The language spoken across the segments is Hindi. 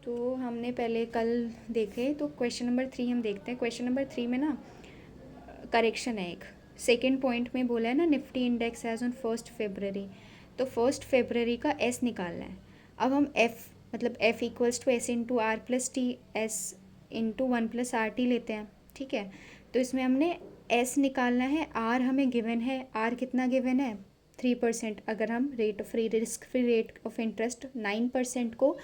तो हमने पहले कल देखे, तो क्वेश्चन नंबर 3 हम देखते हैं। क्वेश्चन नंबर 3 में ना करेक्शन है एक। सेकेंड पॉइंट में बोला है ना निफ्टी इंडेक्स एज ऑन 1 फरवरी, तो 1 फरवरी का एस निकालना है। अब हम एफ मतलब F equals to S into R plus T, S into 1 + RT लेते हैं, ठीक है। तो इसमें हमने एस निकालना है, आर हमें गिवन है, आर कितना गिवन है 3%। अगर हम rate of risk free rate of interest 9% को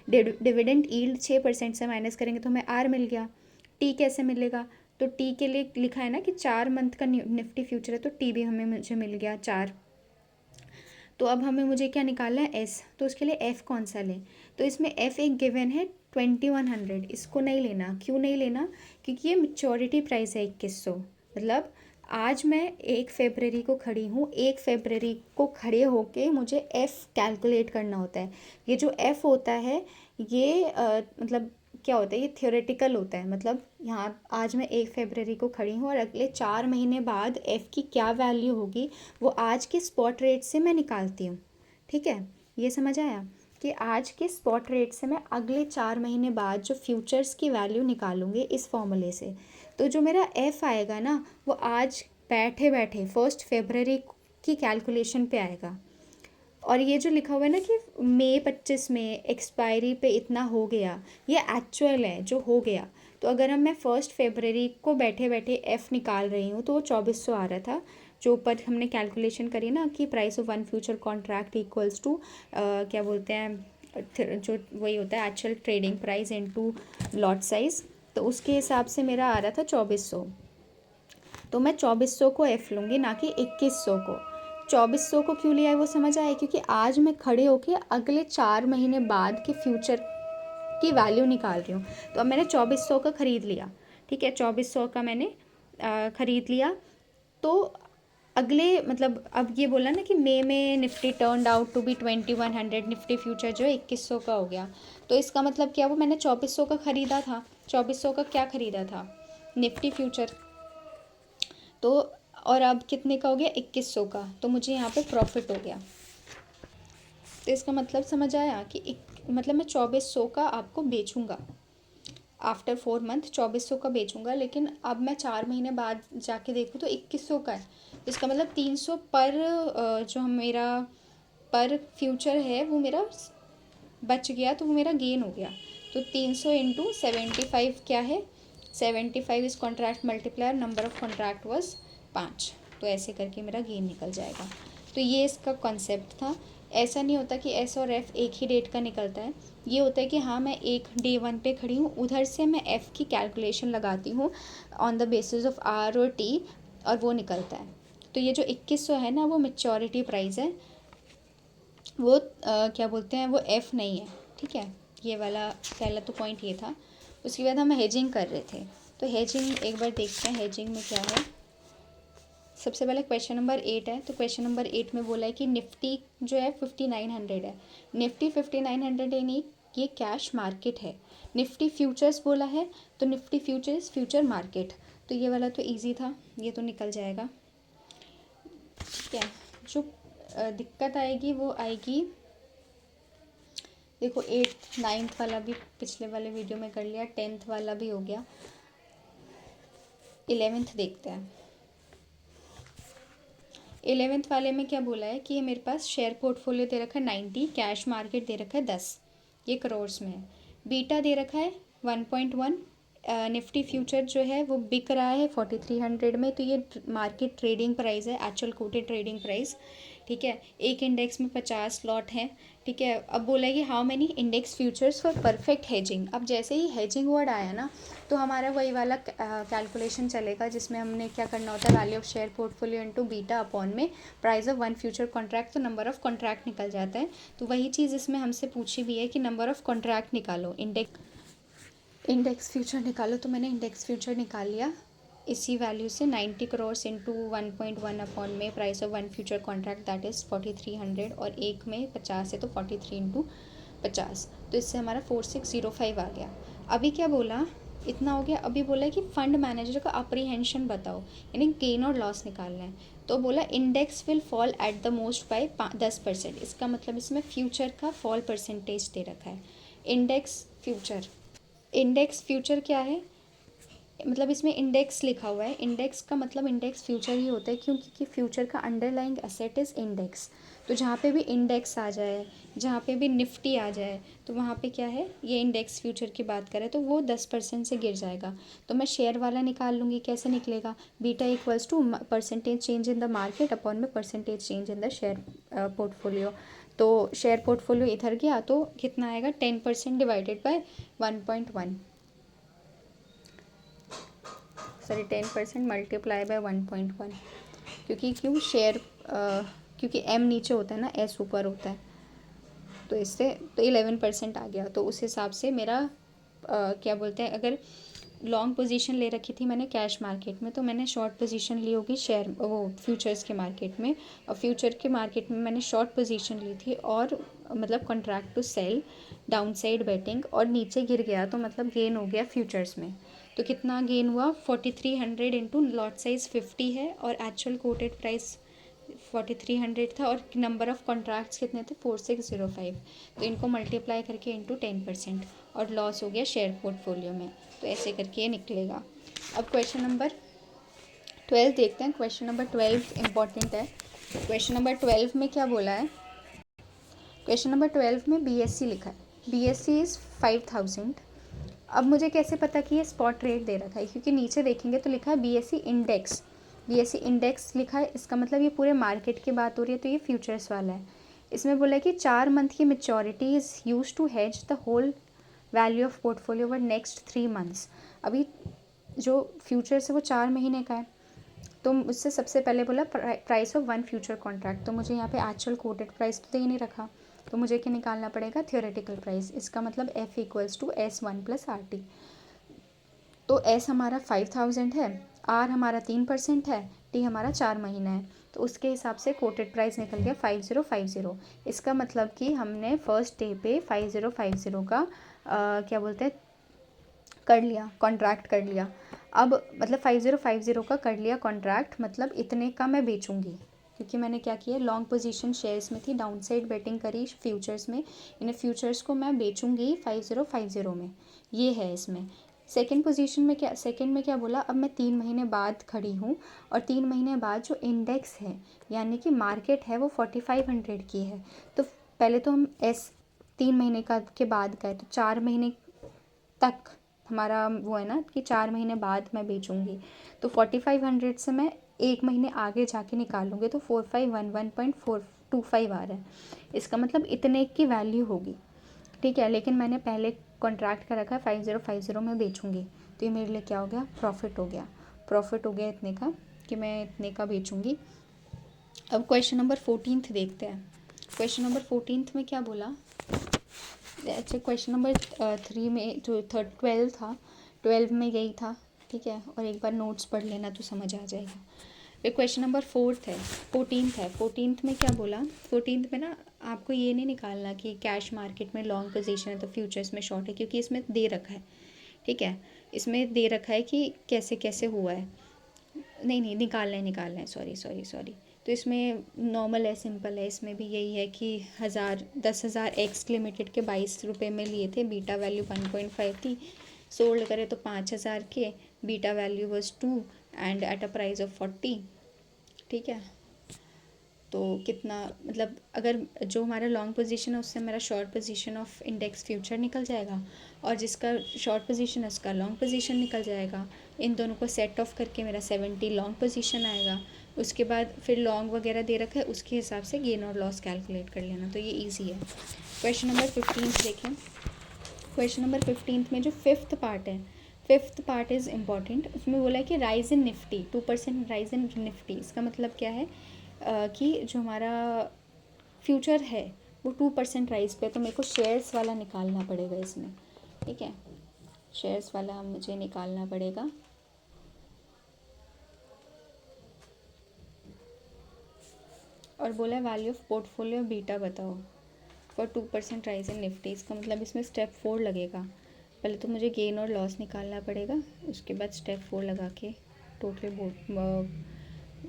डिविडेंड यील्ड 6% से माइनस करेंगे तो हमें आर मिल गया। टी कैसे मिलेगा, तो टी के लिए लिखा है ना कि 4 मंथ का निफ्टी फ्यूचर है, तो टी भी मुझे मिल गया 4। तो अब मुझे क्या निकालना है एस, तो उसके लिए एफ़ कौन सा लें। तो इसमें एफ़ एक गिवन है 2100, इसको नहीं लेना। क्यों नहीं लेना, क्योंकि ये मेच्योरिटी प्राइस है 2100। मतलब आज मैं 1 फरवरी को खड़ी हूँ, 1 फरवरी को खड़े होके मुझे एफ़ कैलकुलेट करना होता है। ये जो एफ़ होता है ये मतलब क्या होता है, ये थियोरेटिकल होता है। मतलब यहाँ आज मैं 1 फरवरी को खड़ी हूँ और अगले 4 महीने बाद एफ़ की क्या वैल्यू होगी वो आज के स्पॉट रेट से मैं निकालती हूँ, ठीक है। ये समझ आया कि आज के स्पॉट रेट से मैं अगले 4 महीने बाद जो फ्यूचर्स की वैल्यू निकालूंगी इस फॉर्मूले से। तो जो मेरा एफ़ आएगा ना वो आज बैठे बैठे 1 फरवरी की कैलकुलेशन पे आएगा। और ये जो लिखा हुआ है ना कि मई 25 में एक्सपायरी पे इतना हो गया, ये एक्चुअल है जो हो गया। तो अगर मैं 1 फरवरी को बैठे बैठे एफ़ निकाल रही हूँ तो वो 2400 आ रहा था, जो ऊपर हमने कैलकुलेशन करी ना कि price of 1 future contract equals to क्या बोलते हैं जो वही होता है actual trading price into lot size. तो उसके हिसाब से मेरा आ रहा था 2400। तो मैं 2400 को एफ़ लूँगी, ना कि 2100 को। 2400 को क्यों लिया है वो समझ आया, क्योंकि आज मैं खड़े होके अगले 4 महीने बाद के फ्यूचर की वैल्यू निकाल रही हूँ। तो अब मैंने 2400 का ख़रीद लिया, ठीक है, 2400 का मैंने ख़रीद लिया। तो अगले मतलब अब ये बोला ना कि मई में Nifty turned out to be 2100, Nifty future जो है 2100 का हो गया। तो इसका मतलब क्या, वो मैंने 2400 का ख़रीदा था, 2400 का क्या ख़रीदा था निफ्टी फ्यूचर। तो और अब कितने का हो गया 2100 का, तो मुझे यहाँ पे प्रॉफिट हो गया। तो इसका मतलब समझ आया कि मतलब मैं 2400 का आपको बेचूंगा आफ्टर 4 मंथ, 2400 का बेचूंगा। लेकिन अब मैं 4 महीने बाद जाके देखूँ तो 2100 का है। इसका मतलब 300 पर जो मेरा पर फ्यूचर है वो मेरा बच गया, तो वो मेरा गेन हो गया। तो 300 इंटू 75 क्या है, 75 इस contract multiplier, number of contract was 5। तो ऐसे करके मेरा गेन निकल जाएगा। तो ये इसका कॉन्सेप्ट था। ऐसा नहीं होता कि एस और एफ़ एक ही डेट का निकलता है। ये होता है कि हाँ मैं एक डे 1 पे खड़ी हूँ, उधर से मैं एफ़ की कैलकुलेशन लगाती हूँ on the basis of R और टी, और वो निकलता है। तो ये जो 2100 है ना वो मेच्योरिटी प्राइस है, वो क्या बोलते हैं वो एफ़ नहीं है, ठीक है। ये वाला पहला तो पॉइंट ये था। उसके बाद हम हेजिंग कर रहे थे, तो हेजिंग एक बार देखते हैं हेजिंग में क्या है। सबसे पहले क्वेश्चन नंबर 8 है। तो क्वेश्चन नंबर 8 में बोला है कि निफ्टी जो है 5900 है। निफ्टी 5900 यानी ये कैश मार्केट है। निफ्टी फ्यूचर्स बोला है, तो निफ्टी फ्यूचर्स फ्यूचर मार्केट। तो ये वाला तो इजी था, ये तो निकल जाएगा, ठीक है। जो दिक्कत आएगी वो आएगी, देखो 8th 9th वाला भी पिछले वाले वीडियो में कर लिया, 10th वाला भी हो गया, 11th देखते हैं। 11th वाले में क्या बोला है कि ये मेरे पास शेयर पोर्टफोलियो दे रखा है 90, कैश मार्केट दे रखा है 10, ये करोर्स में है। बीटा दे रखा है 1.1, निफ्टी फ्यूचर जो है वो बिक रहा है 4300 में, तो ये मार्केट ट्रेडिंग प्राइस है, एक्चुअल कोटेड ट्रेडिंग प्राइस, ठीक है। एक इंडेक्स में 50 लॉट हैं, ठीक है। अब बोला है कि how many index futures for perfect hedging. अब जैसे ही हेजिंग वर्ड आया ना तो हमारा वही वाला कैलकुलेशन चलेगा जिसमें हमने क्या करना होता है, value of share portfolio into beta upon में प्राइस ऑफ 1 फ्यूचर कॉन्ट्रैक्ट, तो नंबर ऑफ कॉन्ट्रैक्ट निकल जाता है। तो वही चीज़ इसमें हमसे पूछी भी है कि नंबर ऑफ कॉन्ट्रैक्ट निकालो, इंडेक्स फ्यूचर निकालो। तो मैंने इंडेक्स फ्यूचर निकाल लिया इसी वैल्यू से, 90 करोड़ इंटू 1.1 अपॉन में price of 1 future contract that is 4300, और एक में 50 है तो 43 इंटू 50, तो इससे हमारा 4605 आ गया। अभी क्या बोला, इतना हो गया। अभी बोला है कि फंड मैनेजर का अप्रीहेंशन बताओ, यानी गेन और लॉस निकालना है। तो बोला index will fall at the most by 10%। इसका मतलब इसमें फ्यूचर का फॉल परसेंटेज दे रखा है। Index future. इंडेक्स फ्यूचर क्या है, मतलब इसमें इंडेक्स लिखा हुआ है, इंडेक्स का मतलब इंडेक्स फ्यूचर ही होता है क्योंकि फ्यूचर का अंडरलाइंग एसेट इज़ इंडेक्स। तो जहाँ पे भी इंडेक्स आ जाए, जहाँ पे भी निफ्टी आ जाए, तो वहाँ पे क्या है, ये इंडेक्स फ्यूचर की बात करें तो वो 10% से गिर जाएगा। तो मैं शेयर वाला निकाल लूँगी, कैसे निकलेगा, beta equals to percentage change in the market upon में percentage change in the share portfolio. तो शेयर पोर्टफोलियो इधर गया तो कितना आएगा, 10% divided by 1.1, sorry 10% multiply by 1.1, क्योंकि क्यों शेयर क्योंकि एम नीचे होता है ना, एस ऊपर होता है, तो इससे तो 11% आ गया। तो उस हिसाब से मेरा क्या बोलते हैं, अगर लॉन्ग पोजीशन ले रखी थी मैंने कैश मार्केट में, तो मैंने शॉर्ट पोजीशन ली होगी शेयर वो फ्यूचर्स के मार्केट में, और फ्यूचर के मार्केट में मैंने शॉर्ट पोजीशन ली थी और मतलब contract to sell, down side betting, और नीचे गिर गया तो मतलब गेन हो गया फ्यूचर्स में। तो कितना गेन हुआ, 4300 इंटू लॉट साइज 50 है और एक्चुअल कोटेड प्राइस 4300 था, और नंबर ऑफ कॉन्ट्रैक्ट्स कितने थे, 4605। तो इनको मल्टीप्लाई करके इंटू 10%, और लॉस हो गया शेयर पोर्टफोलियो में। तो ऐसे करके ये निकलेगा। अब क्वेश्चन नंबर 12 देखते हैं। क्वेश्चन नंबर 12 इंपॉर्टेंट है। क्वेश्चन नंबर 12 में क्या बोला है, क्वेश्चन नंबर 12 में BSc लिखा है, BSc इज़ 5000। अब मुझे कैसे पता कि ये स्पॉट रेट दे रखा है, क्योंकि नीचे देखेंगे तो लिखा है BSc इंडेक्स, BSc इंडेक्स लिखा है, इसका मतलब ये पूरे मार्केट की बात हो रही है, तो ये फ्यूचर्स वाला है। इसमें बोला है कि 4 मंथ की maturity is use to hedge the whole value of portfolio over next 3 months. अभी जो फ्यूचर्स है वो 4 महीने का है, तो उससे सबसे पहले बोला price of one future contract, तो मुझे यहाँ पे एक्चुअल कोटेड प्राइस तो दे नहीं रखा, तो मुझे क्या निकालना पड़ेगा, थियोरेटिकल प्राइस। इसका मतलब F equals to S1 + RT। तो S हमारा 5000 है, R हमारा 3% है, T हमारा 4 महीना है, तो उसके हिसाब से कोटेड प्राइस निकल गया 5050। इसका मतलब कि हमने फर्स्ट डे पे 5050 का क्या बोलते हैं कर लिया, कॉन्ट्रैक्ट कर लिया। अब मतलब 5050 का कर लिया कॉन्ट्रैक्ट, मतलब इतने का मैं बेचूंगी, क्योंकि मैंने क्या किया, लॉन्ग पोजीशन शेयर्स में थी, डाउन साइड बेटिंग करी फ्यूचर्स में, इन फ्यूचर्स को मैं बेचूंगी 5050 में, ये है इसमें। सेकेंड पोजीशन में क्या, सेकेंड में क्या बोला, अब मैं 3 महीने बाद खड़ी हूँ, और 3 महीने बाद जो इंडेक्स है यानी कि मार्केट है वो 4500 की है। तो पहले तो हम 3 महीने का के बाद गए, तो 4 महीने तक हमारा वो है ना कि 4 महीने बाद मैं बेचूंगी, तो 4500 से मैं 1 महीने आगे जाके निकालूंगी, तो 4511.425 आ रहा है। इसका मतलब इतने की वैल्यू होगी, ठीक है, लेकिन मैंने पहले कॉन्ट्रैक्ट कर रखा है 5050 में बेचूंगी, तो ये मेरे लिए क्या हो गया, प्रॉफिट हो गया, प्रॉफिट हो गया इतने का कि मैं इतने का बेचूंगी। अब क्वेश्चन नंबर 14 देखते हैं। क्वेश्चन नंबर 14 में क्या बोला, अच्छा क्वेश्चन नंबर 3 में जो 12 था, 12 में यही था, ठीक है, और एक बार नोट्स पढ़ लेना तो समझ आ जाएगा। फिर क्वेश्चन नंबर 4 है, 14 है, 14 में क्या बोला, 14 में ना आपको ये नहीं निकालना कि कैश मार्केट में लॉन्ग पोजीशन है तो फ्यूचर्स में शॉर्ट है, क्योंकि इसमें दे रखा है, ठीक है, इसमें दे रखा है कि कैसे कैसे हुआ है, नहीं निकालना है, सॉरी। तो इसमें नॉर्मल है, सिंपल है, इसमें भी यही है कि 10,000 एक्स लिमिटेड के 22 रुपये में लिए थे, बीटा वैल्यू 1.5 थी, सोल्ड करे तो 5000 के, beta value was 2 and at a price of 40, ठीक है। तो कितना मतलब अगर जो हमारा लॉन्ग पोजीशन है उससे हमारा short position of index future निकल जाएगा, और जिसका शॉर्ट पोजीशन है उसका लॉन्ग पोजीशन निकल जाएगा। इन दोनों को सेट ऑफ करके मेरा 70 लॉन्ग पोजीशन आएगा। उसके बाद फिर लॉन्ग वगैरह दे रखा है, उसके हिसाब से गेन और लॉस कैलकुलेट कर लेना, तो ये ईजी है। क्वेश्चन नंबर 15 देखें। क्वेश्चन नंबर 15 में जो फिफ्थ पार्ट है, फिफ्थ पार्ट इज़ इम्पॉर्टेंट। उसमें बोला है कि rise in Nifty, 2% rise in Nifty. इसका मतलब क्या है कि जो हमारा फ्यूचर है वो 2% राइज पे, तो मेरे को शेयर्स वाला निकालना पड़ेगा इसमें, ठीक है, शेयर्स वाला मुझे निकालना पड़ेगा। और बोला वैल्यू ऑफ पोर्टफोलियो बीटा बताओ फॉर 2% राइज इन निफ्टी। इसका मतलब इसमें स्टेप 4 लगेगा, पहले तो मुझे गेन और लॉस निकालना पड़ेगा, उसके बाद स्टेप 4 लगा के टोटल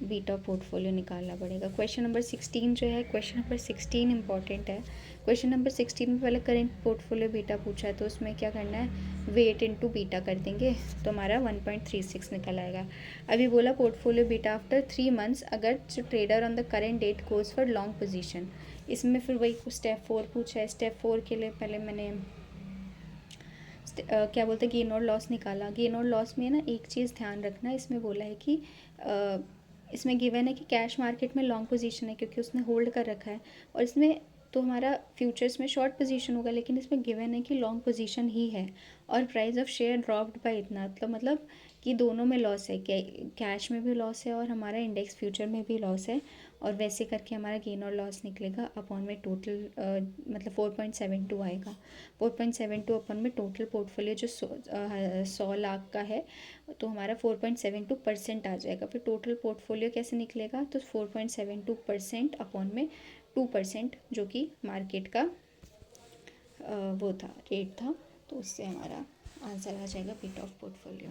बीटा पोर्टफोलियो निकालना पड़ेगा। क्वेश्चन नंबर 16 जो है, क्वेश्चन नंबर 16 इंपॉर्टेंट है। क्वेश्चन नंबर 16 में पहले करेंट पोर्टफोलियो बीटा पूछा है, तो उसमें क्या करना है, वेट इनटू बीटा कर देंगे तो हमारा 1.36 निकल आएगा। अभी बोला पोर्टफोलियो बीटा आफ्टर 3 मंथ्स अगर जो trader on the current date goes for long position. इसमें फिर वही स्टेप 4 पूछा है। स्टेप 4 के लिए पहले मैंने क्या बोलते हैं, गेन और लॉस निकाला। गेन और लॉस में ना एक चीज़ ध्यान रखना, इसमें बोला है कि इसमें गिवन है कि कैश मार्केट में लॉन्ग पोजीशन है क्योंकि उसने होल्ड कर रखा है, और इसमें तो हमारा फ्यूचर्स में शॉर्ट पोजीशन होगा, लेकिन इसमें गिवन है कि लॉन्ग पोजीशन ही है और price of share dropped by इतना, मतलब कि दोनों में लॉस है, कैश में भी लॉस है और हमारा इंडेक्स फ्यूचर में भी लॉस है, और वैसे करके हमारा गेन और लॉस निकलेगा अपॉन में टोटल मतलब 4.72 आएगा। 4.72 अपॉन में टोटल पोर्टफोलियो जो 100 लाख का है, तो हमारा 4.72% आ जाएगा। फिर टोटल पोर्टफोलियो कैसे निकलेगा, तो 4.72% अपॉन में 2% जो कि मार्केट का वो था, रेट था, तो उससे हमारा आंसर आ जाएगा बीटा ऑफ पोर्टफोलियो।